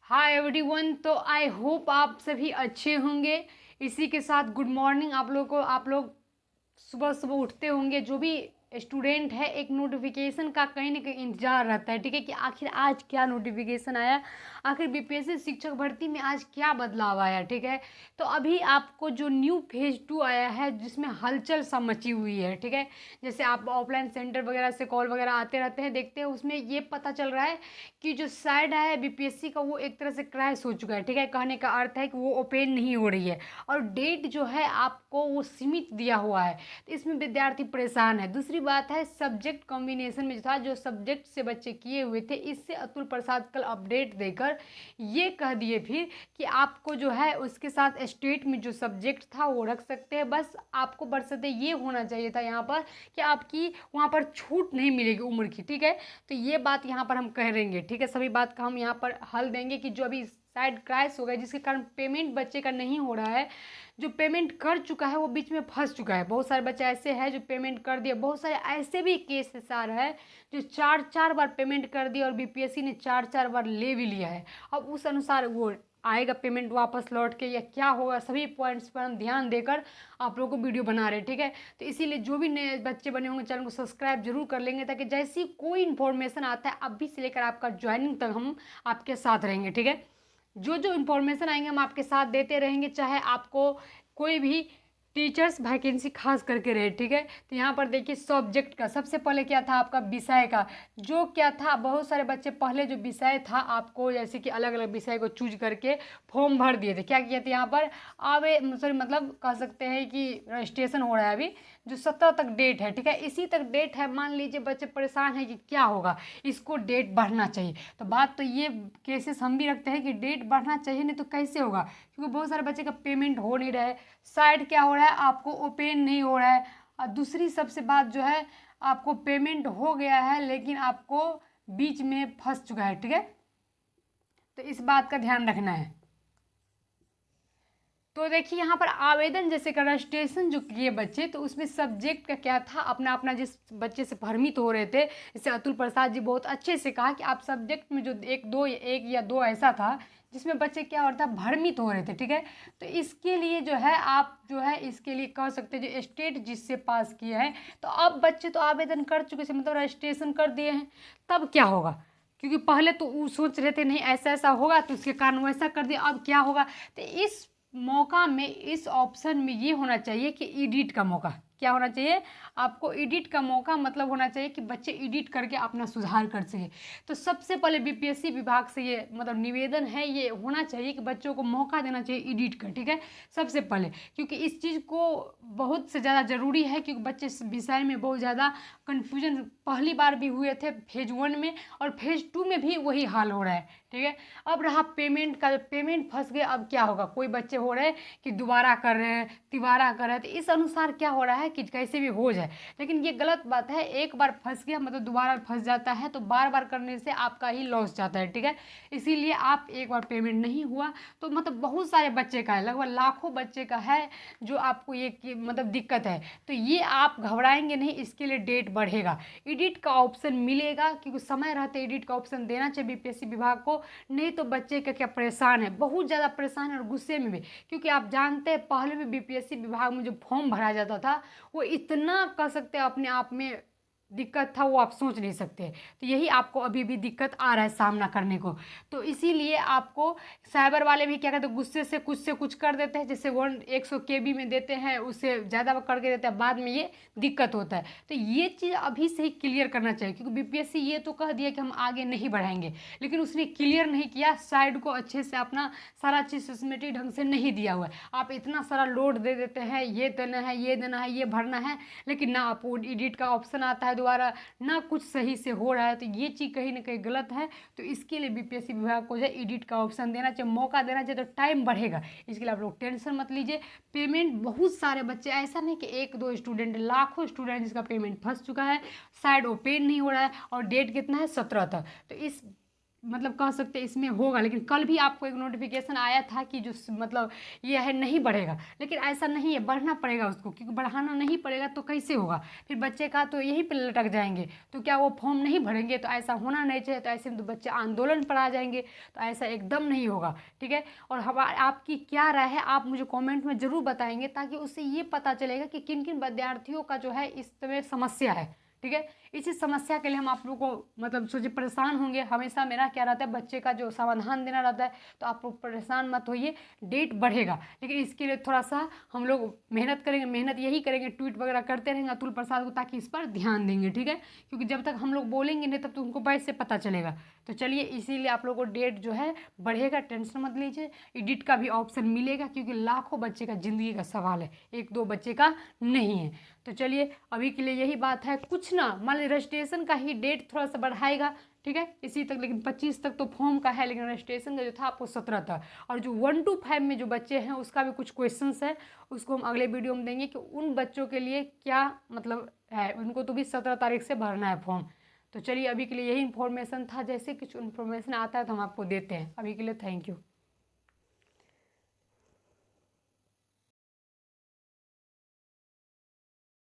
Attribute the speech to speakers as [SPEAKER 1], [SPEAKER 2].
[SPEAKER 1] Hi everyone. तो I hope आप सभी अच्छे होंगे। इसी के साथ गुड मॉर्निंग आप लोग को। आप लोग सुबह सुबह उठते होंगे, जो भी स्टूडेंट है एक नोटिफिकेशन का कहीं ना कहीं इंतजार रहता है, ठीक है, कि आखिर आज क्या नोटिफिकेशन आया, आखिर बीपीएससी शिक्षक भर्ती में आज क्या बदलाव आया, ठीक है। तो अभी आपको जो न्यू फेज 2 आया है जिसमें हलचल सा मची हुई है, ठीक है। जैसे आप ऑफलाइन सेंटर वगैरह से कॉल वगैरह आते रहते हैं, देखते हैं, उसमें ये पता चल रहा है कि जो साइड है बीपीएससी का वो एक तरह से क्रैश हो चुका है, ठीक है। कहने का अर्थ है कि वो ओपन नहीं हो रही है और डेट जो है आपको वो सीमित दिया हुआ है। तो इसमें विद्यार्थी परेशान है। दूसरी बात है सब्जेक्ट कॉम्बिनेशन में जो था, जो सब्जेक्ट से बच्चे किए हुए थे, इससे अतुल प्रसाद कल अपडेट देकर ये कह दिए फिर कि आपको जो है उसके साथ स्टेट में जो सब्जेक्ट था वो रख सकते हैं, बस आपको बरसते ये होना चाहिए था यहाँ पर कि आपकी वहाँ पर छूट नहीं मिलेगी उम्र की, ठीक है। तो ये बात यहाँ पर हम कह देंगे, ठीक है। सभी बात का हम यहाँ पर हल देंगे कि जो अभी साइड क्रैश हो गया जिसके कारण पेमेंट बच्चे का नहीं हो रहा है, जो पेमेंट कर चुका है वो बीच में फंस चुका है। बहुत सारे बच्चे ऐसे हैं जो पेमेंट कर दिए, बहुत सारे ऐसे भी केस सार है जो चार चार बार पेमेंट कर दिया और बीपीएससी ने चार चार बार ले भी लिया है। अब उस अनुसार वो आएगा पेमेंट वापस लौट के या क्या होगा, सभी पॉइंट्स पर हम ध्यान देकर आप लोगों को वीडियो बना रहे हैं, ठीक है। तो इसीलिए जो भी नए बच्चे बने होंगे चैनल को सब्सक्राइब जरूर कर लेंगे, ताकि जैसी कोई इन्फॉर्मेशन आता है अभी से लेकर आपका ज्वाइनिंग तक हम आपके साथ रहेंगे, ठीक है। जो जो इन्फॉर्मेशन आएंगे हम आपके साथ देते रहेंगे, चाहे आपको कोई भी टीचर्स वैकेंसी खास करके रहे, ठीक है। तो यहाँ पर देखिए सब्जेक्ट का सबसे पहले क्या था, आपका विषय का जो क्या था। बहुत सारे बच्चे पहले जो विषय था आपको जैसे कि अलग अलग विषय को चूज करके फॉर्म भर दिए थे। क्या किए थे यहाँ पर आवे सॉरी मतलब कह सकते हैं कि रजिस्ट्रेशन हो रहा है अभी, जो 17 तक डेट है, ठीक है। इसी तक डेट है, मान लीजिए बच्चे परेशान हैं कि क्या होगा, इसको डेट बढ़ना चाहिए। तो बात तो ये केसेस हम भी रखते हैं कि डेट बढ़ना चाहिए, नहीं तो कैसे होगा, क्योंकि बहुत सारे बच्चे का पेमेंट हो नहीं रहा है, साइड क्या हो रहा है आपको ओपन नहीं हो रहा है। और दूसरी सबसे बात जो है आपको पेमेंट हो गया है लेकिन आपको बीच में फंस चुका है, ठीक है। तो इस बात का ध्यान रखना है। तो देखिए यहाँ पर आवेदन जैसे का रजिस्ट्रेशन जो किए बच्चे, तो उसमें सब्जेक्ट का क्या था, अपना अपना जिस बच्चे से भ्रमित हो रहे थे, जैसे अतुल प्रसाद जी बहुत अच्छे से कहा कि आप सब्जेक्ट में जो एक या दो ऐसा था जिसमें बच्चे क्या हो रहा था भ्रमित हो रहे थे, ठीक है। तो इसके लिए जो है आप जो है इसके लिए कह सकते हैं जो स्टेट जिससे पास किया है, तो अब बच्चे तो आवेदन कर चुके थे, मतलब रजिस्ट्रेशन कर दिए हैं, तब क्या होगा, क्योंकि पहले तो वो सोच रहे थे नहीं ऐसा ऐसा होगा तो उसके कारण वैसा कर दिया, अब क्या होगा। तो इस मौका में इस ऑप्शन में ये होना चाहिए कि एडिट का मौका क्या होना चाहिए, आपको एडिट का मौका मतलब होना चाहिए कि बच्चे एडिट करके अपना सुधार कर सके। तो सबसे पहले बीपीएससी विभाग से ये मतलब निवेदन है, ये होना चाहिए कि बच्चों को मौका देना चाहिए एडिट का, ठीक है, सबसे पहले। क्योंकि इस चीज़ को बहुत से ज़्यादा ज़रूरी है, क्योंकि बच्चे इस विषय में बहुत ज़्यादा कन्फ्यूजन पहली बार भी हुए थे फेज 1 में, और फेज 2 में भी वही हाल हो रहा है, ठीक है। अब रहा पेमेंट का, पेमेंट फंस गए, अब क्या होगा, कोई बच्चे हो रहे हैं कि दोबारा कर रहे हैं, तिबारा कर रहे हैं, तो इस अनुसार क्या हो रहा है कि कैसे भी हो जाए, लेकिन ये गलत बात है। एक बार फंस गया मतलब दोबारा फंस जाता है, तो बार बार करने से आपका ही लॉस जाता है, ठीक है। इसीलिए आप एक बार पेमेंट नहीं हुआ तो मतलब बहुत सारे बच्चे का है, लगभग लाखों बच्चे का है जो आपको ये मतलब दिक्कत है। तो ये आप घबराएंगे नहीं, इसके लिए डेट बढ़ेगा, एडिट का ऑप्शन मिलेगा, क्योंकि समय रहते एडिट का ऑप्शन देना चाहिए बीपीएससी विभाग को, नहीं तो बच्चे का क्या परेशान है, बहुत ज़्यादा परेशान है और गुस्से में भी। क्योंकि आप जानते हैं पहले भी बीपीएससी विभाग में जो फॉर्म भरा जाता था वो इतना कह सकते हैं अपने आप में दिक्कत था, वो आप सोच नहीं सकते। तो यही आपको अभी भी दिक्कत आ रहा है सामना करने को। तो इसीलिए आपको साइबर वाले भी क्या कहते हैं गुस्से से कुछ कर देते हैं, जैसे 100 KB में देते हैं उससे ज़्यादा करके देते हैं, बाद में ये दिक्कत होता है। तो ये चीज़ अभी से ही क्लियर करना चाहिए, क्योंकि बीपीएससी ये तो कह दिया कि हम आगे नहीं बढ़ाएंगे, लेकिन उसने क्लियर नहीं किया, साइड को अच्छे से अपना सारा चीज़ सिस्टमेटिक ढंग से नहीं दिया हुआ है। आप इतना सारा लोड दे देते हैं, ये देना है, ये देना है, ये भरना है, लेकिन ना आप एडिट का ऑप्शन आता है दोबारा, ना कुछ सही से हो रहा है। तो ये चीज़ कहीं ना कहीं गलत है। तो इसके लिए बीपीएससी विभाग को जो है एडिट का ऑप्शन देना चाहिए, मौका देना चाहिए, तो टाइम बढ़ेगा। इसके लिए आप लोग टेंशन मत लीजिए। पेमेंट बहुत सारे बच्चे, ऐसा नहीं कि एक दो स्टूडेंट, लाखों स्टूडेंट जिसका पेमेंट फंस चुका है, साइड ओपन नहीं हो रहा है, और डेट कितना है 17 तक। तो इस मतलब कह सकते हैं इसमें होगा, लेकिन कल भी आपको एक नोटिफिकेशन आया था कि जो मतलब ये है नहीं बढ़ेगा, लेकिन ऐसा नहीं है, बढ़ना पड़ेगा उसको, क्योंकि बढ़ाना नहीं पड़ेगा तो कैसे होगा, फिर बच्चे का तो यहीं पे लटक जाएंगे, तो क्या वो फॉर्म नहीं भरेंगे, तो ऐसा होना नहीं चाहिए, तो ऐसे में तो बच्चे आंदोलन पर आ जाएंगे, तो ऐसा एकदम नहीं होगा, ठीक है। और हम आपकी क्या राय है आप मुझे कमेंट में ज़रूर बताएंगे, ताकि उससे ये पता चलेगा कि किन किन विद्यार्थियों का जो है इस समय समस्या है, ठीक है। इसी समस्या के लिए हम आप लोगों को मतलब सोचिए परेशान होंगे, हमेशा मेरा क्या रहता है बच्चे का जो समाधान देना रहता है, तो आप लोग परेशान मत होइए, डेट बढ़ेगा, लेकिन इसके लिए थोड़ा सा हम लोग मेहनत करेंगे, मेहनत यही करेंगे, ट्वीट वगैरह करते रहेंगे अतुल प्रसाद को, ताकि इस पर ध्यान देंगे, ठीक है, क्योंकि जब तक हम लोग बोलेंगे नहीं तब तक उनको वैसे पता चलेगा। तो चलिए इसीलिए आप लोगों को डेट जो है बढ़ेगा, टेंशन मत लीजिए, एडिट का भी ऑप्शन मिलेगा, क्योंकि लाखों बच्चे का ज़िंदगी का सवाल है, एक दो बच्चे का नहीं है। तो चलिए अभी के लिए यही बात है, कुछ ना मान लीजिए रजिस्ट्रेशन का ही डेट थोड़ा सा बढ़ाएगा, ठीक है, इसी तक, लेकिन 25 तक तो फॉर्म का है, लेकिन रजिस्ट्रेशन का जो था आपको 17 था। और जो 1 to 5 में जो बच्चे हैं उसका भी कुछ क्वेश्चंस है, उसको हम अगले वीडियो में देंगे कि उन बच्चों के लिए क्या मतलब है, उनको तो भी 17 तारीख से भरना है फॉर्म। तो चलिए अभी के लिए यही इन्फॉर्मेशन था, जैसे कुछ इन्फॉर्मेशन आता है तो हम आपको देते हैं। अभी के लिए थैंक यू।